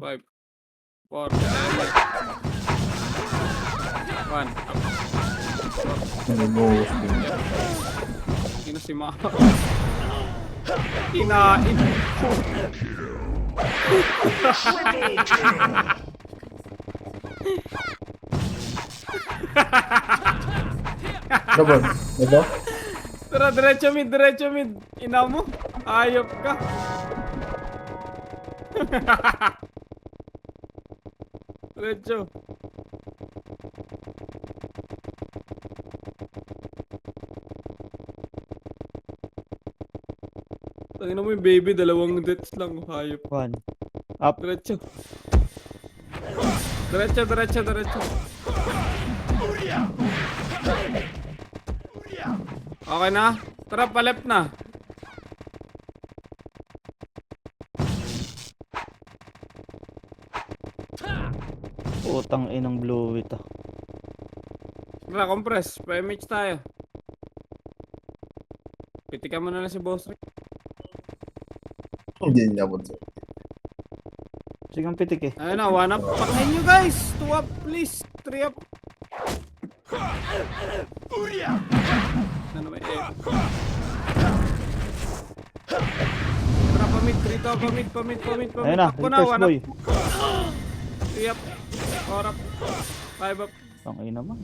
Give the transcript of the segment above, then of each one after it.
5, 4, 1, up. Sino si Ma? Kinain. Ano ba? Diba? Tara, diretso mid, diretso mid. Ina mo, ayop ka. Diretso. Tangina mo yung baby, 2 deaths lang. Hayop. 1. Up. Diretso. Diretso, diretso, diretso. Okay na? Tara, palep na. Utang inang blue ito. Tara, compress. Pa-MH tayo. Pitikan mo na lang si Boss Rick. Hindi niya po. Sige ang pitik eh. Ayun na, 1 up. Pakain nyo guys. 2 up, please. 3 up. Ano ba eh? Tara, pamid. 3 to, pamid, pamid, pamid, pamid. Ayun na, Takbo na, reverse 1 up. boy. 3 up. 4 up. 5 up. Ang ina naman.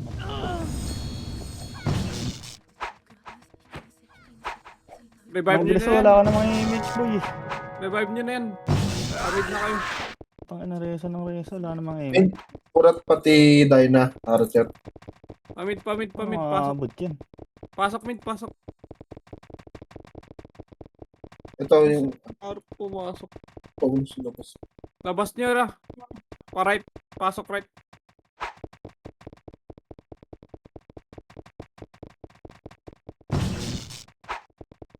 Revive nyo Mabilis na yan. wala ka namang image boy eh. Revive nyo na yan. Arid na kayo. Tangina resa ng resa wala namang image. Eh, Kurat pati Dyna, Archer. Pamid, pamid, pamid. Ano Pasok. maabot yan? Pasok, mid, pasok. Ito yung Arp, pumasok. pawis labas. Labas nyo ra. Pa-right. Pasok right.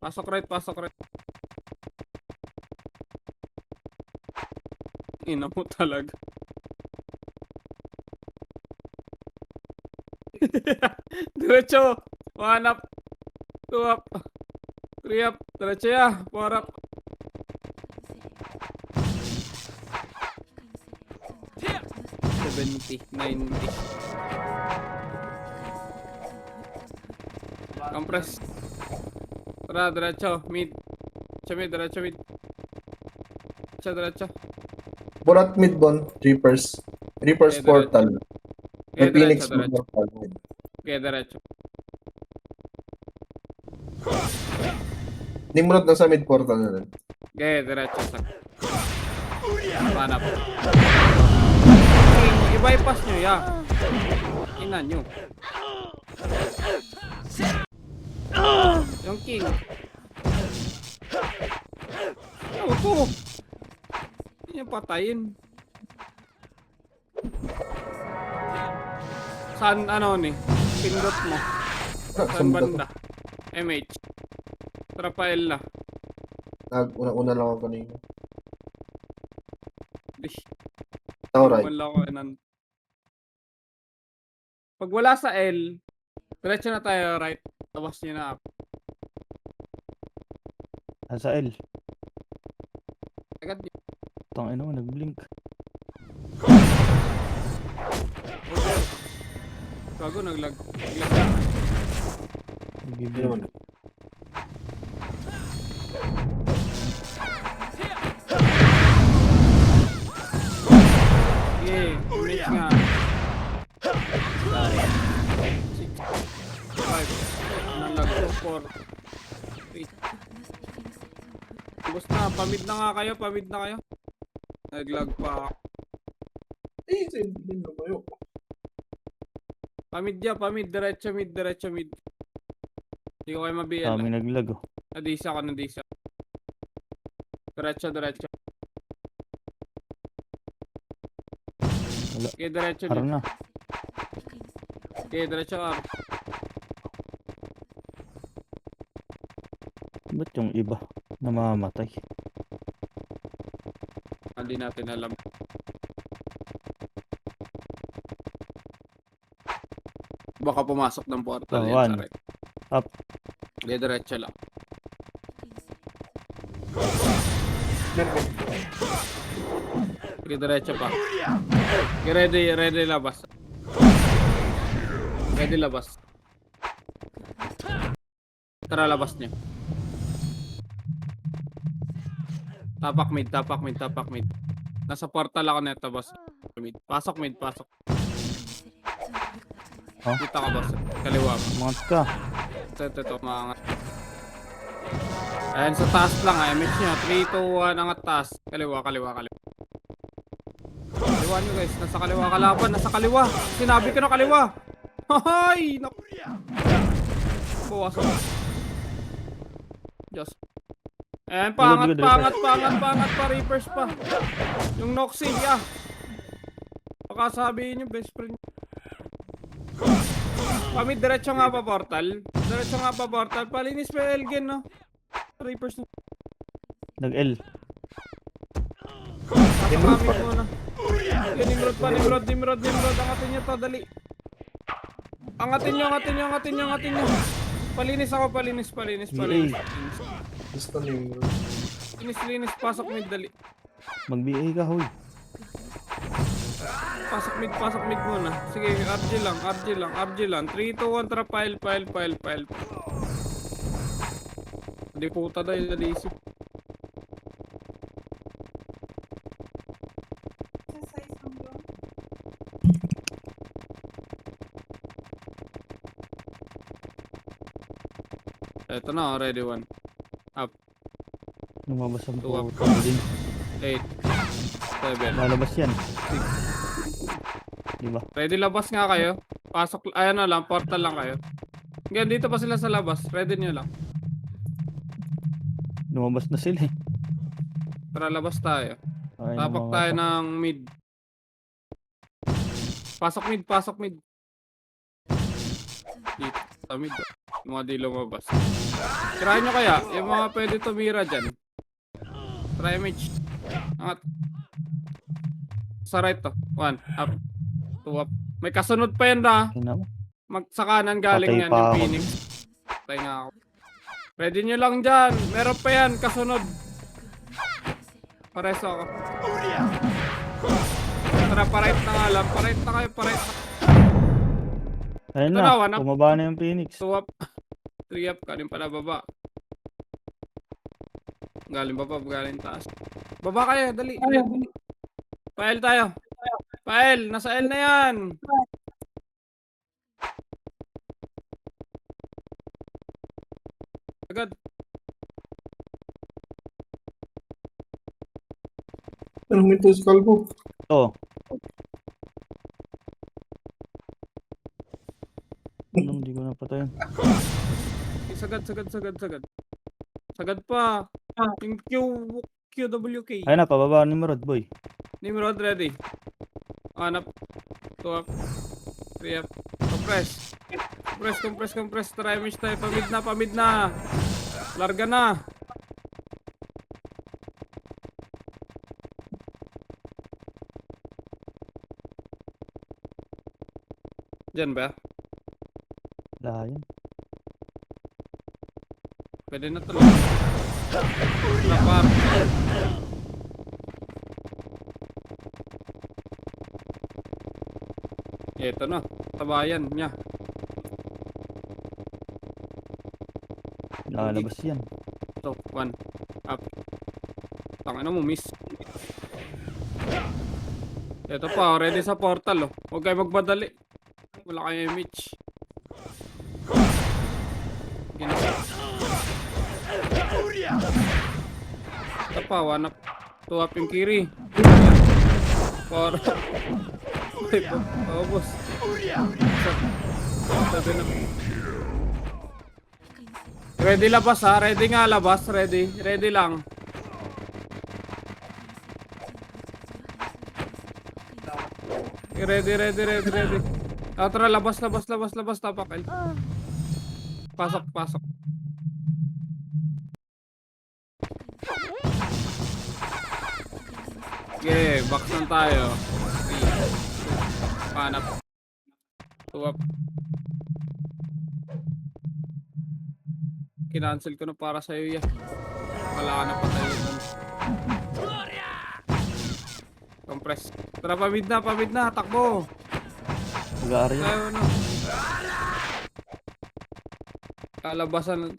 Pasok right, pasok right. Ina mo talaga. Diretso. 1 up. 2 up. 3 up. Diretso ya. 4 up. $70, $90. Compress. Tara, diretso. Mid. Diretso mid, diretso mid. Diretso, diretso. Burat midbon, Reapers. Reapers Okay, Portal. May Okay, Phoenix diretso, diretso. Portal. Okay, diretso. Nimrod na sa mid portal na rin. Okay, diretso. Panap. I-bypass nyo, ya. Ina nyo. Yung king. Ano to? Hindi niya patayin. Saan ano ni? Pindot mo. Saan banda? MH. Rafael na. Una lang ako kanina. Di. Alright. Wala ko inan. Pag wala sa L, diretso na tayo right. Tapos nyo na up. Nasa L. Agad nyo. Tangina mo nag-blink. Okay. Gago, naglag. Naglag. Hindi naman. Okay, image nga. 6, 5, nalag 4, 3. Tapos na, pamid na nga kayo, pamid na kayo. Naglag pa. Eh, hindi na kayo. Pamid ya, pamid. Diretso mid, diretso mid. Hindi ko kayo mabiyan. Kami naglag oh. Nadisa ka, nadisa. Diretso, diretso. Wala. Okay, diretso Haro din. na. Okay, diretso ka. Ba't yung iba namamatay? Hindi natin alam. Baka pumasok ng portal Oh, yan one. sa right. Up. Okay, diretso lang. Sige, diretso pa. Sige, ready labas. Ready labas. Tara, labas niyo. Tapak mid. Nasa portal ako neto, boss. Mid. Pasok mid, pasok. Oh? Kita ka, boss. Kaliwa mo. Umangat ka. Ito, maangat. Ayan, sa taas lang, MX nyo. 3, 2, 1, angat taas. Kaliwa. Kaliwa nyo, guys. Nasa kaliwa kalaban. Nasa kaliwa. Sinabi ko na kaliwa. Hahay! Naku. Bawasan. Just. Ayan, pangat pa. Reapers pa. Yung Noxy, baka sabihin nyo, best friend. Pamid, diretso nga pa portal. Palinis pa Elgen, no? Reapers na. Nag-L. Nimrod muna. Nimrod pa. Angatin nyo to, dali. Angatin nyo. Palinis ako. Gusto niyo. Linis. Pasok mid, dali. Mag-BA ka, hoy. Pasok mid muna. Sige, RG lang. 3, 2, 1, tara, pile. Hindi puta dahil nalisip. Eto na, ready one. Up. Lumabas ang Tuwak. po. 8, 7. Lalabas yan. Diba? Ready labas nga kayo. Pasok, ayan na lang, portal lang kayo. Ngayon, dito pa sila sa labas. Ready nyo lang. Lumabas na sila eh. Tara, labas tayo. Ay, Tapak tayo ng mid. Pasok mid. Dito, sa mid. Yung mga di lumabas. Try nyo kaya, yung mga pwede tumira dyan. Try image. Angat. Sa right to. 1, up. 2, up. May kasunod pa yan na. Ina mo. Sa kanan galing Patay yan pa yung ako. Phoenix. Patay nga ako. Ready nyo lang dyan. Meron pa yan, kasunod. Pareso ako. Tara, pa-right na nga lang. Pa-right na kayo. Ayun Ito na. na, one up. Bumaba na yung Phoenix. 2 up. 3 up. Galing pala baba. Galing baba, galing taas. Baba kayo, dali. Pael tayo. Pael, nasa L na yan. Agad. Anong may to sa kalbo? Ito. Anong di ko napatayin? Sagad. Sagad pa. Yung QWK. Ayun na, pababa ni Marod, boy. Nimrod ready. Hanap. 2 up. 3 up. Compress. Try image tayo. Pamid na. Larga na. Diyan ba? Layan. Pwede na to lang. Lapar. Ito na. Tabayan niya. Lalabas yan. So, 1. Up. Tangina mo, miss. Ito pa, ready sa portal, oh. Huwag kayo magmadali. Wala kayong image. Ito pa, 1 up. 2 up yung Kiri. 4 up. 5 up. Oh, boss. Sabi na. Ready labas ha. Ready nga labas. Ready lang. Ready. Tara, labas. Tapakil. Pasok. Okay, box lang tayo. 3. Panap. 2 up. Kinancel ko na para sa'yo yan. Wala ka na patay. compress. Tara, pamid na, takbo. Mag-aari yan. Tayo, ano. Kalabasan.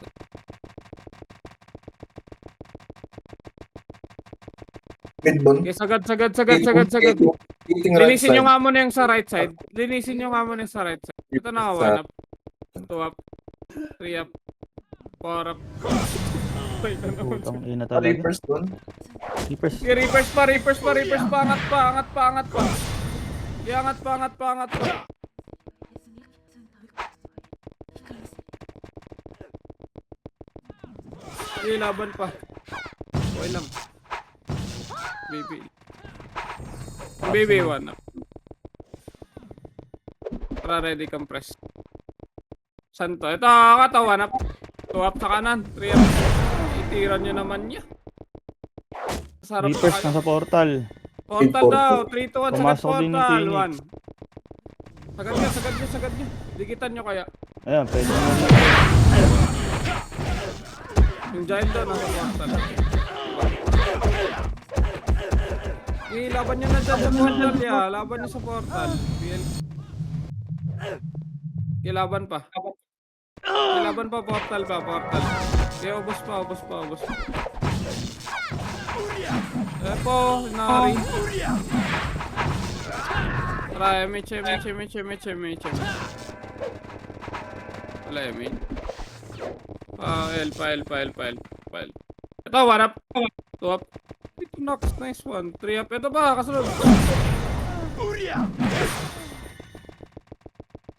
Midbon. Okay, sagad. Eating right Linisin nyo side. nga muna yung sa right side. Linisin nyo nga muna yung sa right side. Ito na, 1 up. 2 up. 3 up. 4 up. Ay, na naman siya. Putang ina talaga. Reapers doon. Reapers. Okay, reapers pa. Angat pa. Okay, angat pa. Okay, laban pa. Okay lang. Baby 1 up. Tara, ready compress. Saan to? Ito, katawan up. 2 up sa kanan. 3 up. Itiran nyo naman niya. Sarap Reapers pa kayo. nasa portal. Portal daw. 3 to 1. Sagad Pumasok din yung portal. Phoenix. 1. Sagad nyo. Dikitan nyo kaya. Ayan, pwede mo. Yung giant daw nasa portal. Okay, laban nyo na dyan sa portal ya. Laban nyo sa portal. PL. Okay, laban pa. Portal. Okay, ubos pa. Epo, nari. Tara, MH. Wala, MH. L. Ito, 1 up. 2 up. Ito, nice one. 3 up. Ito ba, kasunod.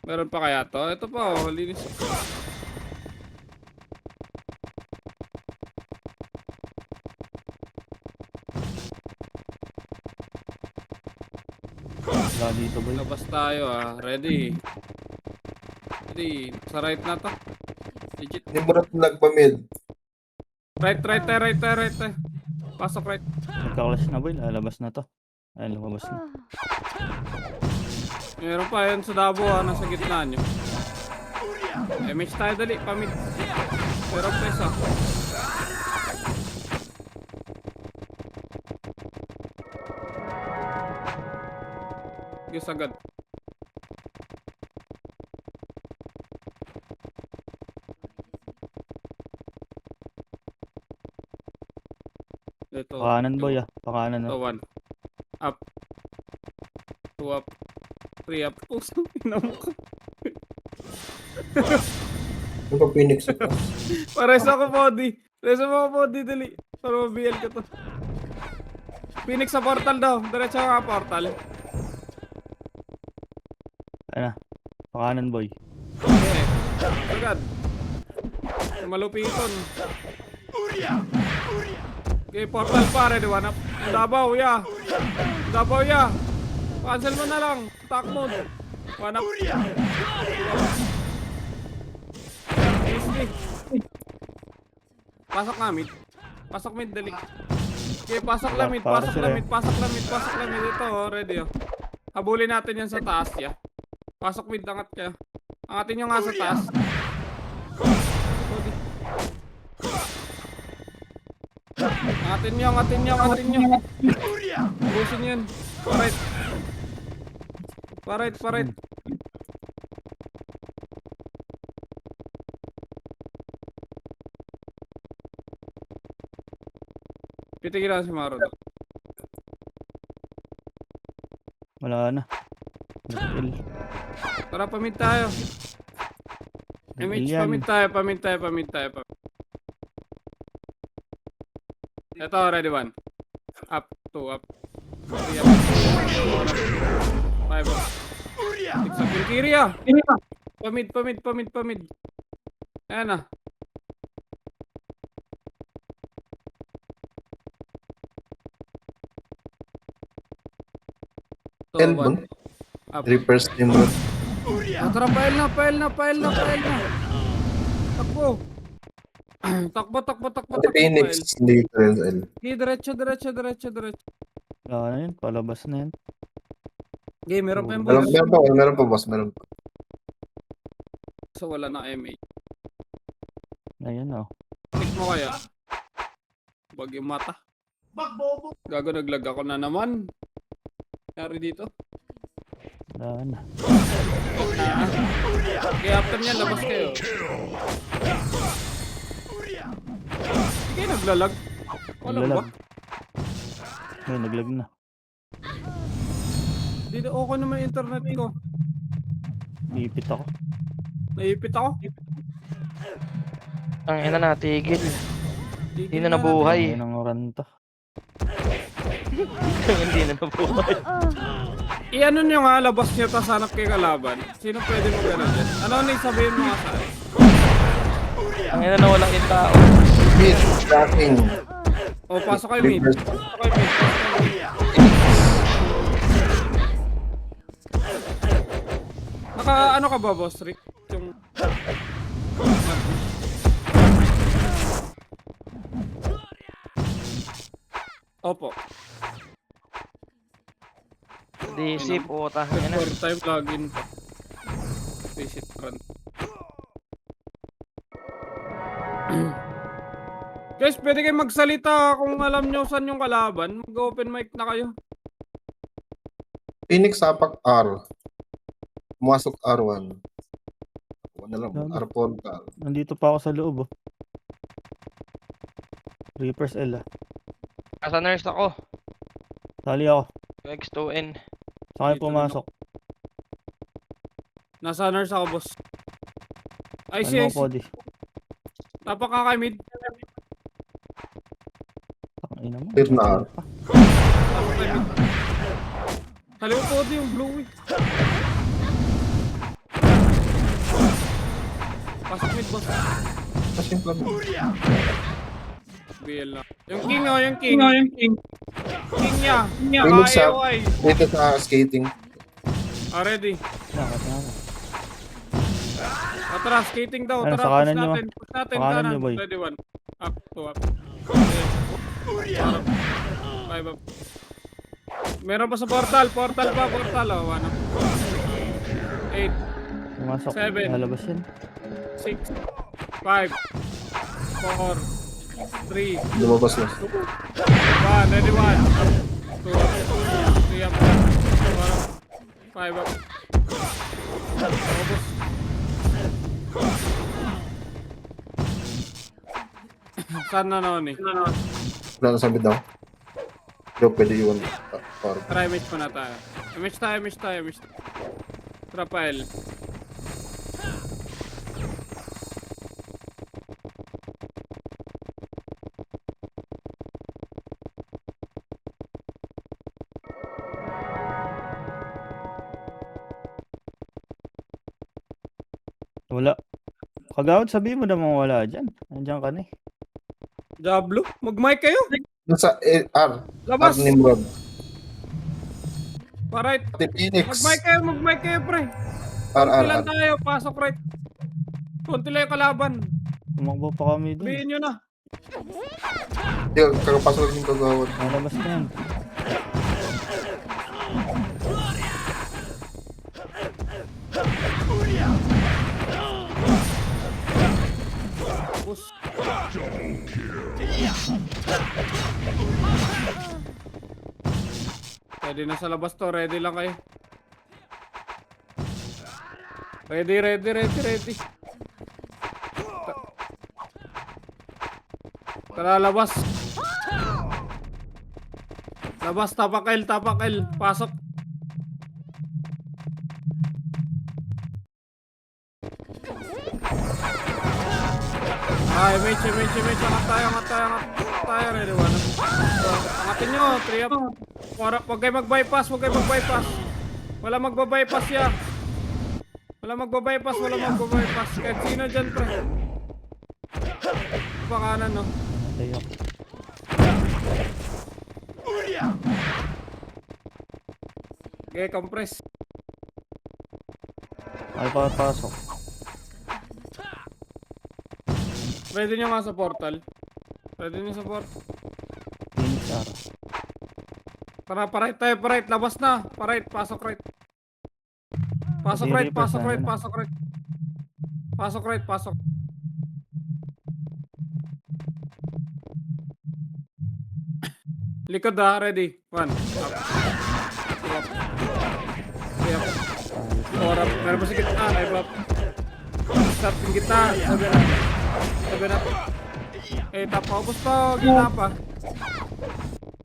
Meron pa kaya to? Ito pa, oh, linis. Wala dito boy. Labas tayo ah. Ready. Sa right na to. Legit. Hindi mo na nagpa-mid. Right. Pasok right. Nagka-clash na boy. Lalabas na to. Ayan, lumabas na. Meron pa yan sa Dabo ah. Nasa gitna nyo. MH tayo dali. Pamid. Pero press ah. Sige, sagad. Ito. Pakanan boy ah. Pakanan Ito, na. 1. Up. 2 up. 3 up. Puso, pinamukha. Yung pa Phoenix ito. Pares ako body. Dali. Para mabiel ko to. Phoenix sa portal daw. Diretso nga portal. Ayan na. Pakanan boy. Okay. Agad. Malupiton. Okay, portal pa. Ready, 1 up. Dabaw, ya. Cancel mo na lang. Attack mode. 1 up. Easy. Pasok mid, dali. Okay, pasok lamid. Ito, oh, ready, oh. Habulin natin yan sa taas, ya. Pasok mid, angat ka. Angatin nyo nga sa taas. Angatin nyo. Ubusin yan. Parait. Pitigil lang si Maro. Wala na. Nag-kill. Tara, pamid tayo. Nag-kill MH, yan. pamid tayo. Ito, ready, 1. Up, 2 up. 3 up. 4 up. 5 up. 6 up. Yung kiri ah. Pamid. Ayan na. Elbon. Up. Reapers team bro. Tara, pail na. Takbo. Pati Phoenix dito rin sa L. Okay, diretso. Wala na yun. Palabas na yan. Okay, meron pa yung Meron pa boss. So, wala na MA. Ayan oh. Tik mo kaya. Wag yung mata. Gago, naglag ako na naman. Yari dito. Wala na. Kaya after niya, labas kayo. Hindi kayo naglalag. Walang ba? Naglalag. Ayun, naglag na. Dito okay naman yung internet ko. Ipit ako. Naipit ako. Ang ina na, tigil. Tigil Hindi na na nabuhay. Ayun ang ranta. Hindi na nabuhay. I-ano nyo nga, labas nyo, tas hanap kayo kalaban. Sino pwede mo gano'n dyan? Ano na yung sabihin mo nga sa akin? Ang ina na walang yung tao. Mid, tracking. O, pasok kayo mid. Reverse. Pasok kayo mid. Ano ka ba, Boss Rick? Yung... Opo. DC, puta. Ang ina. 4 time login pa. Visit run. Guys, pwede kayo magsalita kung alam nyo saan yung kalaban. Mag-open mic na kayo. Phoenix Apak R. Pumasok R1. Ako na lang, Dami. R4 ka. Nandito pa ako sa loob, oh. Reapers L, ah. Nasa nurse ako. Tali ako. X2N. Saan kayo Dito pumasok? Nasa nurse ako, boss. Ay, Ano siya. mo, Podi? Tapak ka kay mid. Tangina mo. Clear na R. Tapak kay mid. Kaliwa po yung blue, eh. Pasok mid, boss. Kasi yung plan. BL na. Yung king, oh, yung king. King niya. Phoenix Ayaw, up. ay. Dito sa skating. Ready. Nakat na. Tara, skating daw. Ano, Tara, sa push kanan nyo, natin. Push natin, Sa kanan kanan. nyo, boy. Ready, 1. Up, 2 up. Okay. 5 up. Meron pa sa portal. Portal pa, portal. Oh, 1 up. 8, Pumasok. 7. Lalabas yan. 6, 5, 4, 3, Lumabas na. 1. Ready, 1. 2 up. 3 up. 4 up. 5 up. Ubus. Saan na noon eh? Wala na sabi daw. Hindi pwede iwan. Par. Try match muna tayo. Match tayo, match tayo, match tayo. Trapael. Wala. Kagawad, sabihin mo naman wala dyan. Nandiyan ka na eh. Diablo, mag-mic kayo. Nasa R. Labas. R Nimrod. Pa-right. Pati Phoenix. Mag-mic kayo, pre. R, R, Ilan R. tayo, pasok right. Konti lang yung kalaban. Tumakbo pa kami doon. Sabihin nyo na. Yung kakapasok yung kagawad. Lalabas na yan. Push. Ready na sa labas to, ready lang kayo. Ready. Tara, labas. Labas, tapakil. Pasok. Ay, Mitch. Angat tayo. Ready, 1 up. Angatin nyo, 3 up. Huwag kayo mag-bypass. Wala magbabypass ya. Wala magbabypass. Kahit sino dyan, pre. Pakanan, no? Matay ako. Okay, compress. Ay, papasok. Ready nyo nga sa portal. Phoenix R. Tara, pa-right tayo, pa-right. Labas na. Pa-right, pasok right. Pasok Pati right, Reapers, pasok right, ano na. pasok right. Pasok right, pasok. Likod ready. 1. Up. Kaya Orap, meron pa sa gitna, ay bab. Start yung gitna, sabi na. Eh, tapos to, gitna pa.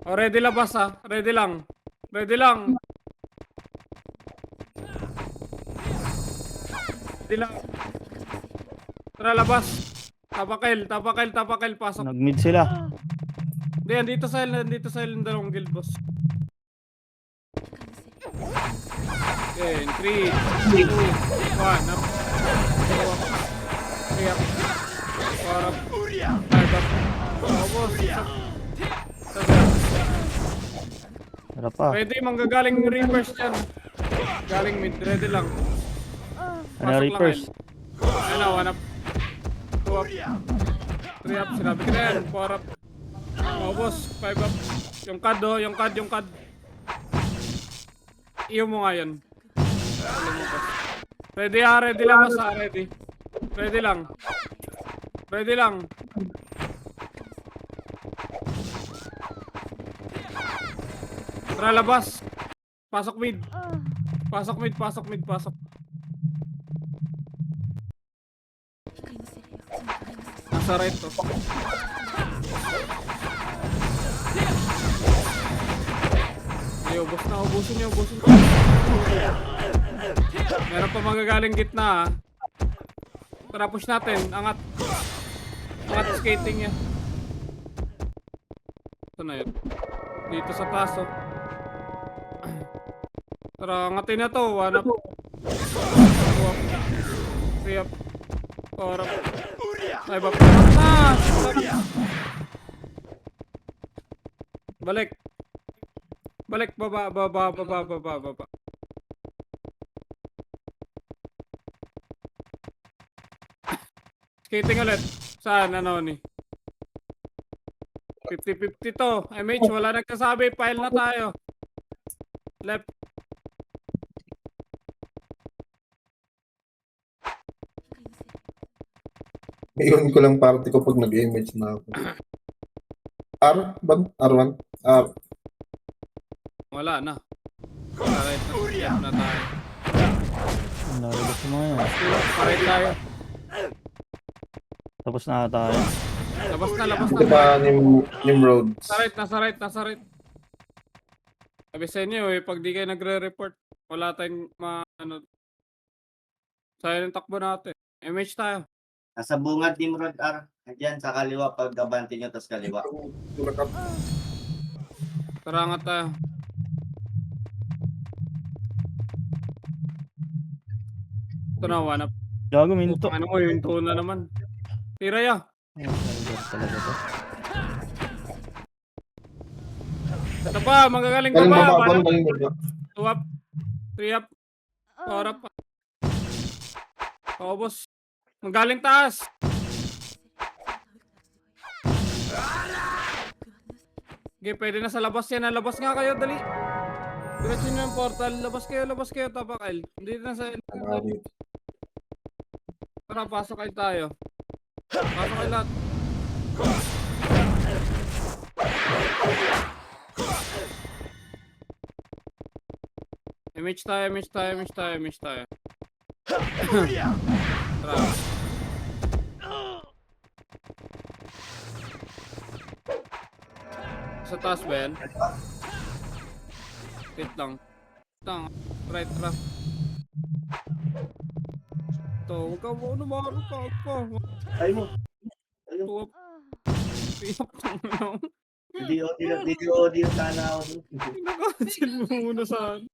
O, ready labas ha, ready lang. Ready lang. Ready lang. Tara, labas. Tapakil, pasok. Nag-mid sila. Hindi, andito sa yung dalawang guild boss. Okay, 3, 2, 1, up. Kaya, para, five up. Tapos, Tara pa. pwede, manggagaling reverse dyan. Galing mid, ready lang. Ano Reapers? Ano, 1 up. 2 up. 3 up, sinabi ko na yan. 4 up. Tapos, 5 up. Yung card oh, yung card. Iyo mo nga yun. Ready lang basta, ready. Ready lang. Tara, labas. Pasok mid. Nasa right to. Ay, ubusin niyo. Meron pa magagaling gitna ha. Tara, push natin. Angat skating niya. Ito na yun. Dito sa taas oh. Tara, angatin na to. 1 up. 2 up. 3 up. 4 up. 5 up. Balik, baba. Skating ulit. Saan? Ano ni? 50-50 to. MH, wala nagsasabi. File na tayo. Left. Iyon ko lang party ko pag nag-image na ako. R1? Wala na. Alright, left na tayo. Ang narinig sa mga yan. Pareho tayo. Tapos na tayo. Labas na. Ito ba Nimrod? Nasa right. Sabi sa inyo eh, pag di kayo nagre-report, wala tayong sayang takbo natin. MH tayo. Nasa bungad Nimrod R. Diyan sa kaliwa pag abante nyo tas kaliwa. Tara, angat tayo. Ito na, 1 up. Gago, minto. Ano mo, yung tuna naman. Tira ya. Ay, server talaga to. Ito pa, magagaling ka Galing pa. baba, 1 up, galing baba. 2 up, 3 up, 4 up. Paubos. Magaling taas. Okay, pwede na sa labas yan. Labas nga kayo, dali. Diretso nyo yung portal. Labas kayo, tapakal. Hindi na sa... Tara, pasok kayo tayo. Pasok kayo lahat. Image tayo. Tara. Sa taas ba yan? Wait lang. Right. Ito, huwag ka mo. Marunong ka pa. Ay mo. Tuwap. Piyak lang. Hindi audio sana ako. Pinakasil mo muna saan.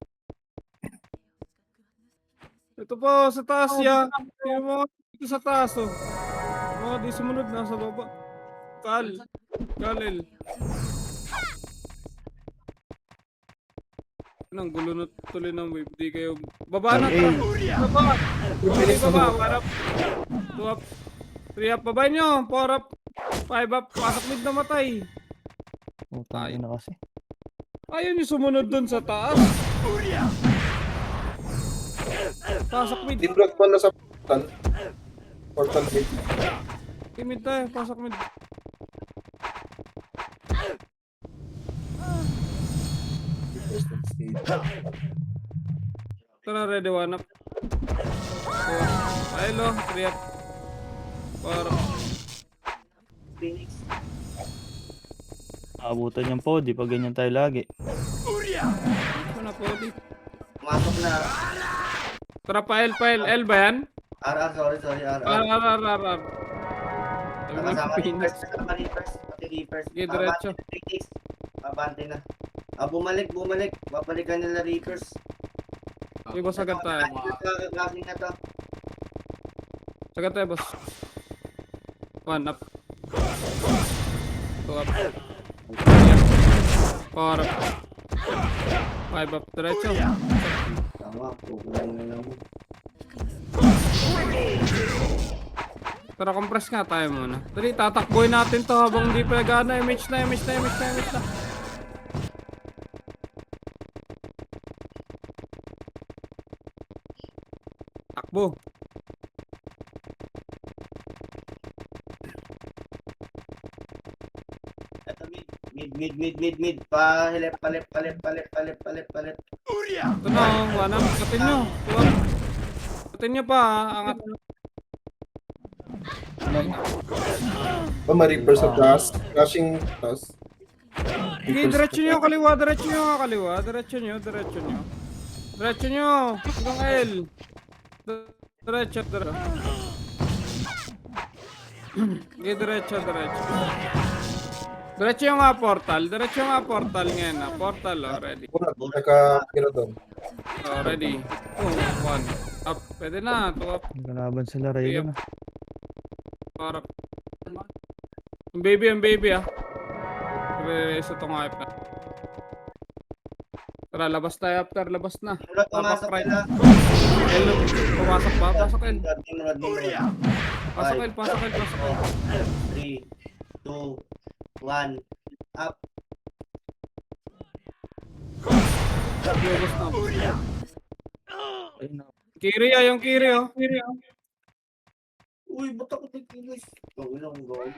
Ito po, sa taas ya. Tingnan mo dito sa taas oh. Mga di sumunod na sa baba. Kalil. Anong gulo na tuloy ng wave. Di kayo. Baba na. Baba. Warap. 2 up. 3 up. Babay nyo. 4 up. 5 up. Pasok mid na matay. Putang ina kasi. Ayaw nyo sumunod dun sa taas. Pasok mid. Nimrod pa na sa portal. Portal mid. Mid tayo. Pasok mid. Tara, ready, one up. Hello, 3 up. 4 up. Phoenix. Abutan yung podi pag ganyan tayo lagi. Ito na, pwede. Pumasok na. Tara, file. L ba yan? RR, sorry, R. RR. Sabi mo, Nakasama Phoenix. Reapers, pati Reapers. Sige, diretso. Phoenix. Abante na. Bumalik. Babalikan nila Reapers. Sige, boss, agad tayo. Klaseng na to. Agad tayo, boss. 1 up. 2 up. 4 up. 5 up. Diretso. Tama, pupunan na lang mo. Tara, compress nga tayo muna. Dali, tatakboy natin to habang hindi pa nagana. Image na. Takbo. Ito mid. Palip. Ito na, wala. Katin nyo. Katin nyo pa, angat. Ma-reaper sa taas. Flashing taas. Sige, diretso nyo kaliwa. Diretso nyo. Hanggang L. Diretso. Sige, diretso. Diretso yung nga portal ngayon na. Portal, ready. Una, naka-kira doon. Ready. 2, 1. Up. Pwede na. 2 up. Nagkalaban sila Rayo na. Para. Ang baby ah. Reso tong hype na. Tara, labas tayo after. Labas na. Murad, pumasok right. nila. L. Pumasok ba? Pasok L. Murad. Pasok L. 3, 2, 1. Up. Labas na. Ayun na. Kiri ah. Yung Kiri oh. Uy, ba't ako nagkilis? Gawin lang, gawin.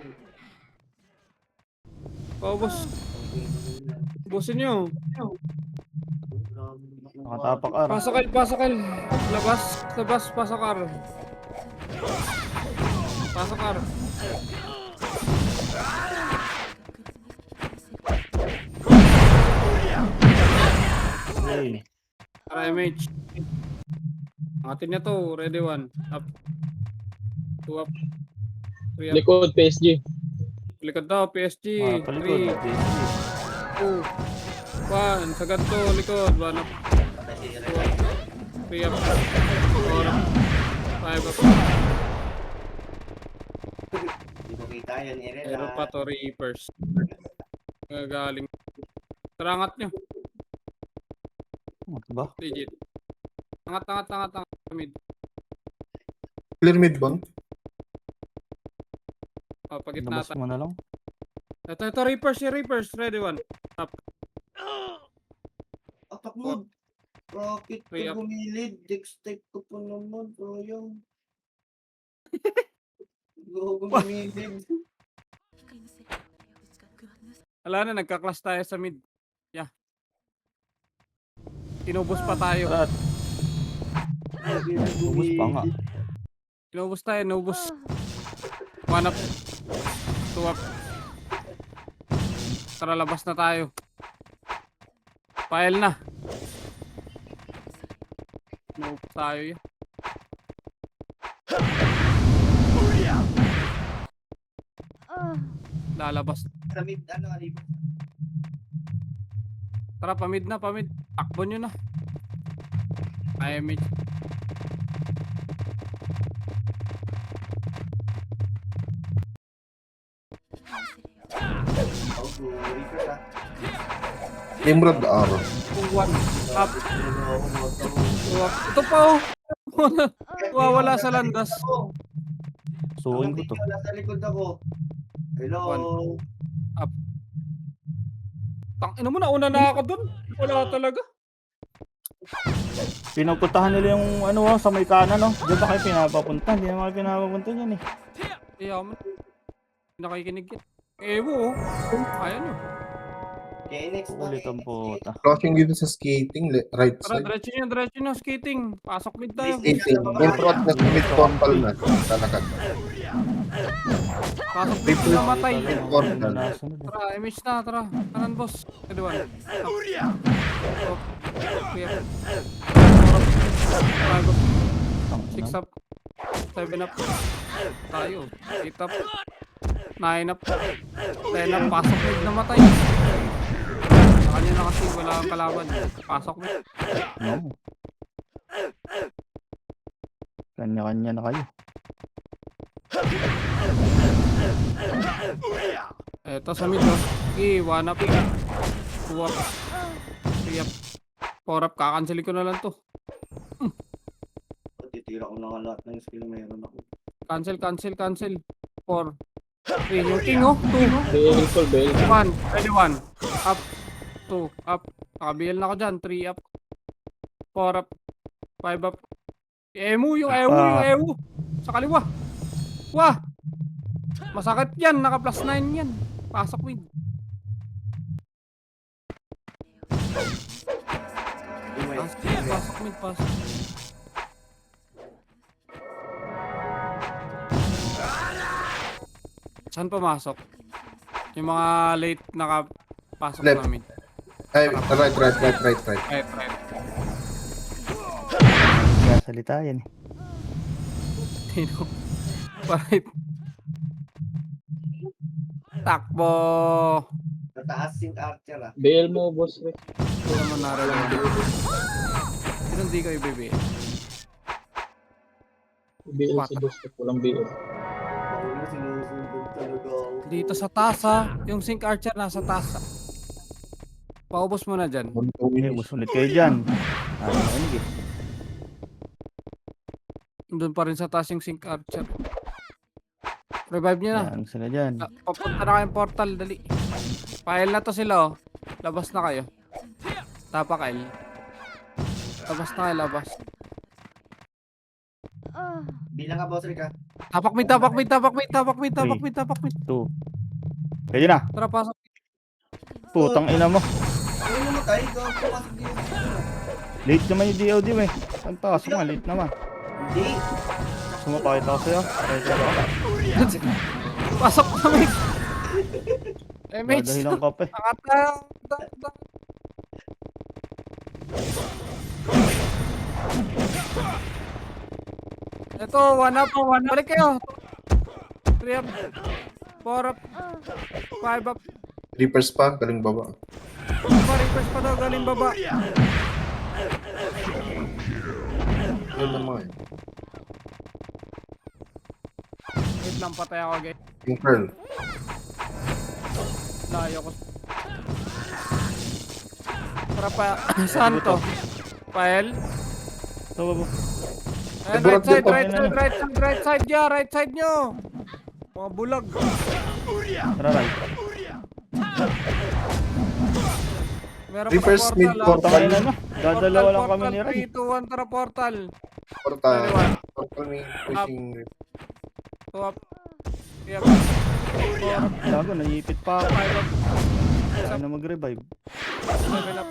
Boss. Bossin nyo. Nakatapak ara. Pasok L. Labas. Pasok R. Hey. Tara, MH. Angatin niya to. Ready, 1. Up. 2 up. 3 up. Likod, PSG. Likod daw, PSG. Palikod. 3, 2, 1. Sagad to, likod. 1 up. 3 up. 4 up. 5 up. Hindi ko kita yan, Eren. Meron pa to, Reapers. Galing. Tara, angat nyo. Ano ba? Legit. Angat. Mid. Clear mid bang? Pagitna Labas mo na lang. Ito, Reapers. Ready, 1. Up. Atak mo. Rocket Three ka up. gumilid. Dextech ko po naman. Sayang. Gumilid. Wala na, nagka-class tayo sa mid. Yeah. Inubos pa tayo. Tara, ubus pa nga. Inubos tayo. 1 up. 2 up. Tara, labas na tayo. File na. Inubos tayo yan. Lalabas. Sa mid, Alip? Tara, pamid. Takbo nyo na. IMH. Reapers ah. Imrad R. 1 up. 2 up. Ito pa oh. Wawala sa landas. Suhin ko to. Nasa likod ako. Hello. Tangina mo, nauna na ako dun. Wala talaga. Pinupuntahan nila yung sa may kanan Diyan ba kayo pinapapunta? Hindi naman kayo pinapapunta dyan eh. Kaya mo. Nakikinig yan. Ewo oh. Ayan nyo. Okay, next na. Ulit ang puta. Crossing dito sa skating, right Tara, side. diretso nyo, skating. Pasok mid tayo. Skating, in-front na sa mid-portal na. Talakad. Pasok mid na matay. Portal. Nasunod. Tara, image na, tara. Kanan, boss. Kadiwan. Five up. Six up. 7 up. Tayo. 8 up. 9 up. 10 up. Pasok mid na matay. Sa kanya na kasi wala kang kalaban. Pasok mid. No. Kanya-kanya na kayo. Eto sa mid, oh. Okay, 1 up. 2 up. 3 up. 4 up. Kakancelin ko na lang to. Titira ko na nga lahat ng skill na meron ako. Cancel. 4. 3. Yung king, oh. 2. Bail call, bail. 1. Ready, 1. Up. 2. Up. Nakabiel na ako dyan. 3 up. 4 up. 5 up. Emu. Sa kaliwa. Wah. Masakit yan. Naka plus 9 yan. Pasok win. Pasok mid. Saan pumasok? Yung mga late nakapasok Left. namin. Ay, right. Right. Kaya salita yan eh. Sino? Right. Takbo. Sa taas yung archer ah. Bail mo, boss. Ito naman narinig. Sino hindi ko ibibigay? Bail si boss. Walang bail. Ano sinusundog talaga ako. Dito sa taas ha. Yung Sync Archer nasa taas ha. Paubos mo na dyan. Okay, bus ulit kayo dyan. Nakinig eh. Doon pa rin sa taas yung Sync Archer. Revive nyo na. Yan sila dyan. Papunta na kayong portal, dali. File na to sila, oh. Labas na kayo. Tapa kail. Labas na kayo, labas. Bilang ka, boss Rick ah. Tapak mid. Two. Kayo na. Tara, pasok. Putang ina mo. Ano mo tayo? Ikaw po kasi di yung Late naman yung DOD eh. Ang taas mo, late naman. Hindi. Sumapakita ko sa'yo. Pasok na mid. MH. Dadahilan ka pa eh. Nakata. Ito, 1 up. Balik kayo. 3 up. 4 up. 5 up. Reapers pa, galing baba. Reapers pa daw galing baba. Yun naman eh. Wait lang, patay ako, guys. Yung Pearl. Layo ko. Para pa, saan to? File? Ito, babo. Ayan, Burak din to. right side nyo. Mga bulag. Tara, right. Meron Reverse pa mid portal. Putang ina mo. Dadalawa lang kami ni Ray. 3, 2, 1, tara portal. Portal. Anyone? Portal may pushing. 2 up. 3 up. 4 up. Gago, naiipit pa ako. 5 up. Saan na mag-revive? 7 up.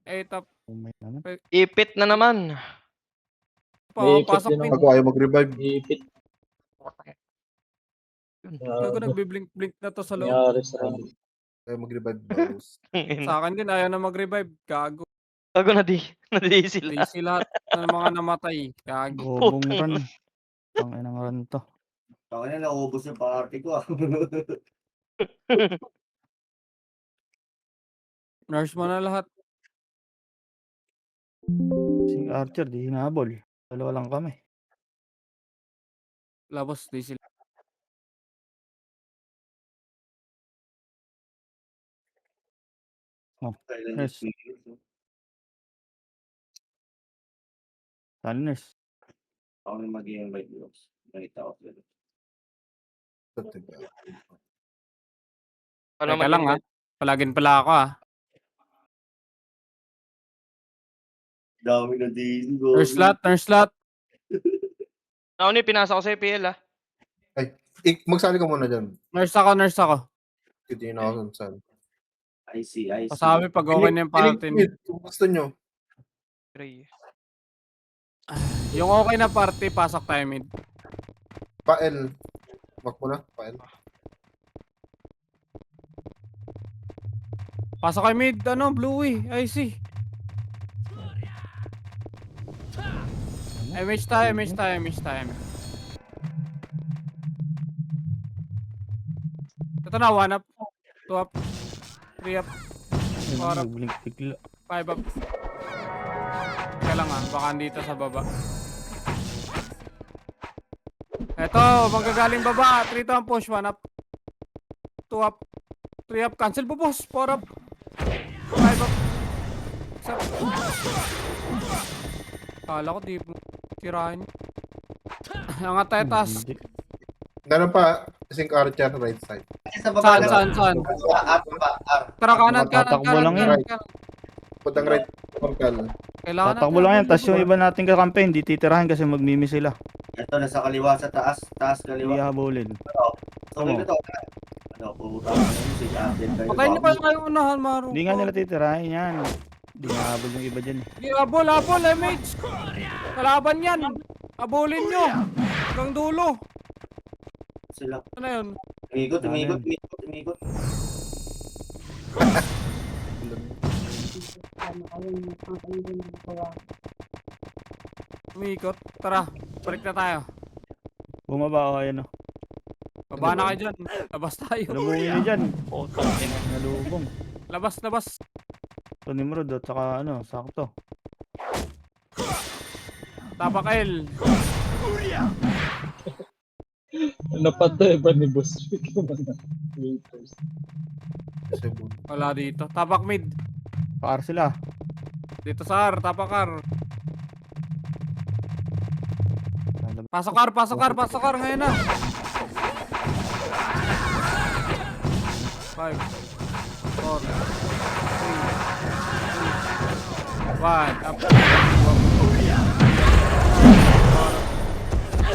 8 up. Oh my naman. Ipit na naman. Pasok din mid. Ako ayaw mag-revive. Ipit. Bago nagbiblink-blink na to sa loob. Nangyari sa akin. Ayaw mag-revive boss. Sa akin din, ayaw na mag-revive. Gago. Bago na-di sila. Lazy lahat ng mga namatay. Gago. Bobong run. Ang inang run to. Ako na naubos yung party ko ah. Nurse mo na lahat. Si Archer, di hinabol. Dalawa lang kami. Labos, di sila. Yes. Tanners. Ako na mag-i-invite boss. Nakita ko sila. Teka lang ha. Palagin pala ako ha. Dami na din. Nurse slot. Ako ni pinasa ko sa PL ah. Magsali ka muna dyan. Nurse ako. Hindi na ako saan. I see, I see. Pasabi pag okay na yung party. Mid, kung gusto nyo. Gray. Yung okay na party, pasok tayo mid. Pa-L. Wag mo na, pa-L. Pasok kayo mid, ano, Bluey, I see. MH tayo, MH tayo, MH tayo. Ito na, 1 up, 2 up, 3 up, Para- Nag-blink bigla. 5 up. Kaya lang baka dito sa baba. Eto, magagaling baba, 3 to ang push, 1 up, 2 up, 3 up, cancel po boss, 4 up, 5 up, 6 up. Kala ko di mo tirahin. Angat tayo taas. Hindi. Meron pa, Sync Archer, right side. Kasi sa baba Saan, na. saan, saan? R, baba, R. Tara kanan, kanan, Tatakbo kanan, lang kanan, yan. kanan. Putang right portal. Kailangan Tatakbo lang yan, tas yung iba nating kakampi, hindi titirahin kasi magmimi sila. Ito, nasa kaliwa sa taas. Taas Hindi kaliwa. habulin. So, may ito. Ano, pumunta ka na si Captain kayo. Patayin niyo pa kayo unahan, Maru. Hindi nga nila titirahin yan. Hindi nga habol yung iba dyan eh. Di, abol, abol, MH. Kalaban yan. Abulin nyo. Hanggang dulo. Sila. Ano yun? Umikot, Ano umikot, yan? umikot, umikot. Umikot. Tara, balik na tayo. Bumaba o ayan o. Baba na kayo dyan. Labas tayo. Lubungin niyo dyan. Nalubong. Labas, labas. Ito Nimrod at saka ano, sakto. Tapak L. Napatay ba ni Boss Vic naman na waiters? Cebu. Wala dito. Tapak mid. Pakar sila. Dito sa R. Tapak R. Pasok R, pasok R, pasok R. Ngayon na. 5, 4, 3, 2, 1. Up.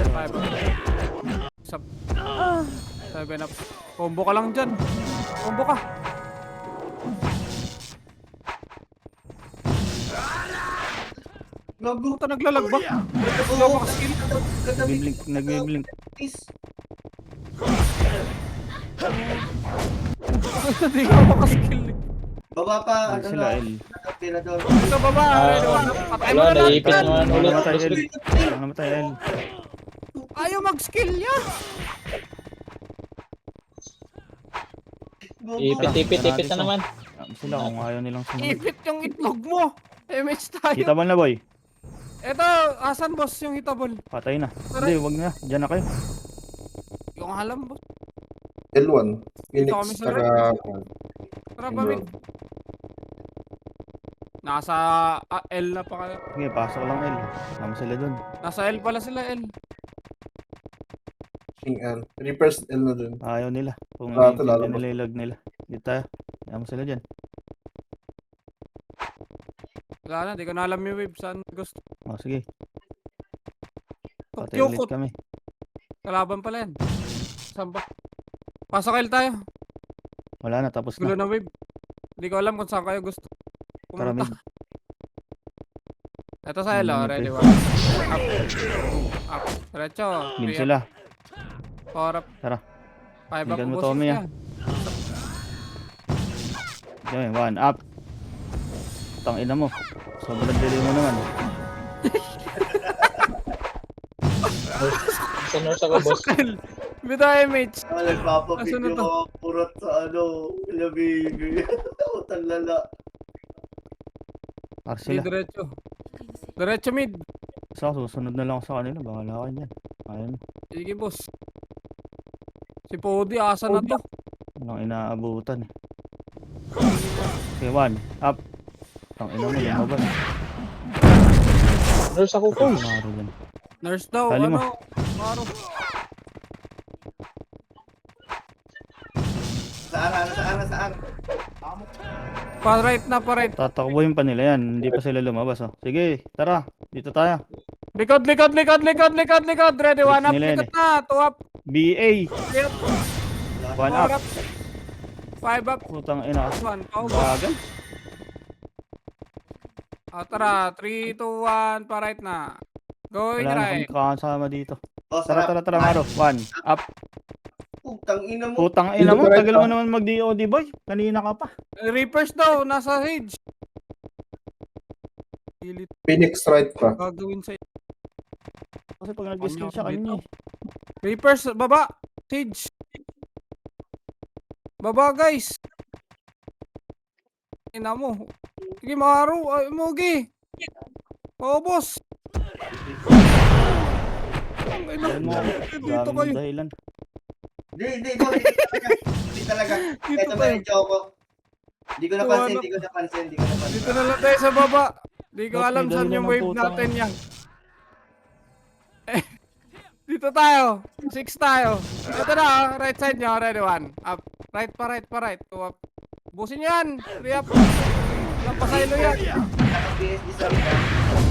5 up. 6 up. 7 up. Combo ka lang dyan. Combo ka. Gago ka naglalagbak. Naglalagbak skill. Nagbiblink, nagbiblink. Hindi ka makaskill. Baba pa, Ano ano sila na. L. Tira doon. Ito baba. Patay mo Wala, na lang naipit dyan. naman ulit. Namatay Boss L. Vic. Namatay L. Ayaw mag-skill niya. Ipit na naman. Sila kung ayaw nilang sumunod. Ipit yung itlog mo. MH tayo. Kita ba na boy? Ito, asan boss yung hitabol? Patay na. Hindi, wag na. Diyan na kayo. Yung alam boss. L1. Dito Phoenix, kami sa saka... Tara ba, nasa L na pa kayo. Sige, pasok lang L. Sama sila dun. Nasa L pala sila, L. King L. Reapers L na dun. Ayaw nila. Kung Lahat, hindi lahat. nila ilag nila. Dito tayo. Sama sila dyan. Wala na, di ko na alam yung wave saan gusto. O, sige. Patay ulit Yukot, kami. kalaban pala yan. Saan ba? Pasok L tayo. Wala na, tapos Gulo na. na wave. Hindi ko alam kung saan kayo gusto. Tara, mid. Ito sa L, Mid, ready, mid. 1. Up. Up. Diretso. Mid 3 up, sila. 4 up. Tara. 5 up. Bigyan mo, ubusin Tommy, yan. Okay, 1 up. Tang ina mo. Sobrang dili mo naman. Sa nurse ako, boss. Bito MH. Nagpapapigyo Asan na to? ko purot sa ano, ilabibi. Utang lala. Par Mid, sila. diretso. Diretso mid. So, susunod na lang ako sa kanila. Bahala ka dyan. Ayun. Sige boss. Si Podi, asa na to? Walang inaabutan eh. Okay, 1 up. Tang ina mo, lumabas. Nurse ako, coach. Maro dyan. Nurse daw, Tali mo. ano? Maro. Saan? Pa-right na, pa-right. Tatakbuhin pa nila yan. Hindi pa sila lumabas oh. Sige, tara. Dito tayo. Likod. Ready, 1 up. Nila yan, Likod na, 2 up. BA. 1 4 up. up. 5 up. Putang ina. 1. Paubos. Bagal. Tara. 3, 2, 1. Pa-right na. Going Wala na kami right. kakasama dito. O, Tara, sarap. tara, Maro. 1. Up. Putang ina mo. Putang ina mo. Dito, Tagal mo right, naman mag-DOD, boy. Kanina ka pa. Reapers daw. Nasa Sage. Pilit Phoenix right pa. gagawin sa Kasi pag nag-skill siya kanina eh. Reapers. Baba. Sage. Baba guys. Ina mo. Sige Maro. Ay, Mugi. Paubos. Ang ina. Alam mo, Dito daming kayo. dahilan. Hindi, boss. Hindi talaga. Dito Ito ba kayo. yung choco? Hindi ko napansin, hindi ko napansin. Dito na lang tayo sa baba. Di ko Ba't alam may saan dahilan yung ng wave putang- natin yan. Eh, dito tayo. 6 tayo. Ito na, right side nyo. Ready, 1. Up. Right pa, right pa, right. 2 up. Busin nyo yan. 3 up. Walang pasaylo yan. PSG sa rin.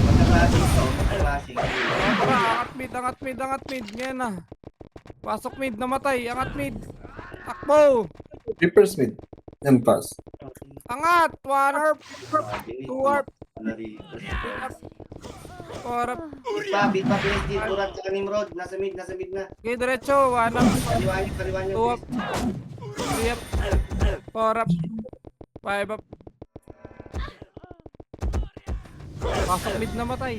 Magka-clashing to. Magka-clashing. Tara, angat mid, angat mid, angat mid. Ngayon na. Pasok mid, namatay. Angat mid. Takbo. Reapers mid. Yan pass. Angat. 1 harp. 2 harp. 3 up. 4 up. Beat pa PSG. Turat sa Nimrod. Nasa mid na. Okay, diretso. 1 up. Kaliwa 2 nyo. up. 3 up. 4 up. 5 up. Pasok mid namatay.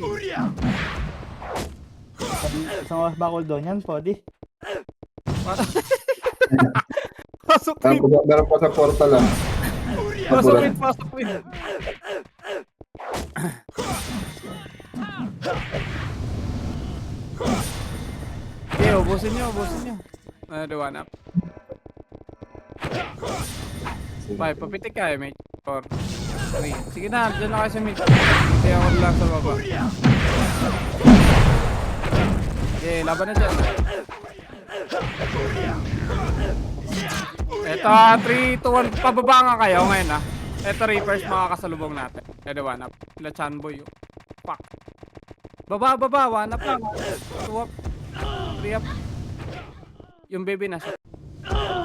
Isang oras bakol doon yan, Podi. Pasok mid. Meron pa sa portal ah. Pasok Nabulat. mid. Pasok mid. Okay, ubusin nyo, ubusin nyo. Ano, 1 up. 5, papitik ka eh, mate. 4, 3. Sige na, dyan na kayo sa mid. Hindi ako lang sa baba. Okay, laban na dyan. Ito, 3, 2, 1. Pababa nga kayo ngayon ah. Ito, Reapers, makakasalubong natin. Ito, 1 up. Sila Chanboy. Oh. Fuck. Baba, 1 up lang. 2 up. 3 up. Yung baby na siya.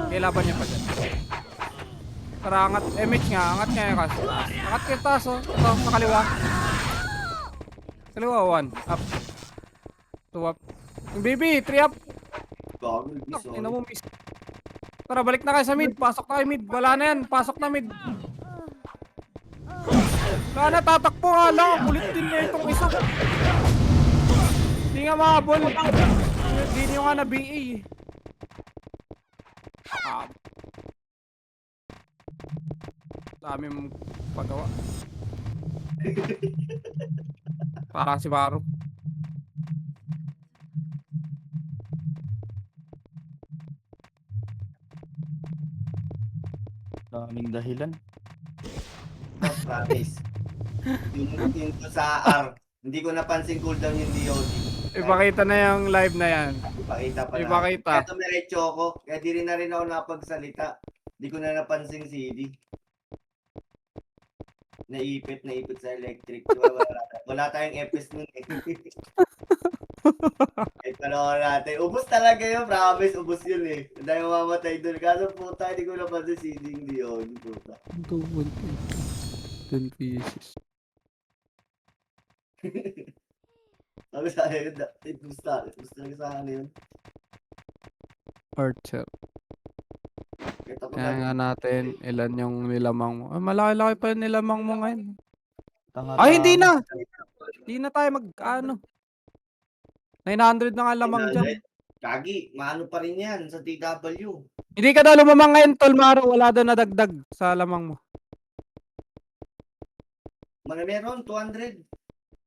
Kailaban niya pa dyan. Tara, angat. MH nga, angat nga yung kas. Angat yung taas, oh. Ito, sa kaliwa. Kaliwa, 1. Up. 2 up. Yung baby, 3 up. Gago. Ina mo, miss. Tara, balik na kayo sa mid. Pasok na kayo mid. Wala na yan. Pasok na mid. Wala na, tatakpo nga lang. Kulit din niya itong isa. Hindi nga mahabol. Hindi niyo nga na BA eh. Dami mong pagawa. Para si Baro. Daming dahilan. Promise. Yung sa R. Hindi ko napansin cooldown yung DOD. Ipakita na yung live na yan. Ipakita pa na. Ipakita. Kaya tumiretso ako. Kaya di rin na rin ako napagsalita. Hindi ko na napansin CD. Naipit sa electric. Diba? Wala tayong EPS nun eh. Kahit panahon natin. Ubus talaga yun. Promise, ubus yun eh. Dahil mamamatay dun. Kaso puta, hindi ko napansin CD yung DOD. Puta. 10 pieces. Sabi sa akin, gusto lang sa akin yun. Archer. Ito ko Kaya nga natin ilan yung nilamang mo. Malaki-laki pa yung nilamang mo ngayon. Tanga, Ay, hindi na! Hindi na tayo ano. 900 na nga lamang dyan. Kagi, maano pa rin yan sa TW. Hindi ka daw lumamang ngayon, Tol Maro. Wala daw nadagdag sa lamang mo. Meron, 200.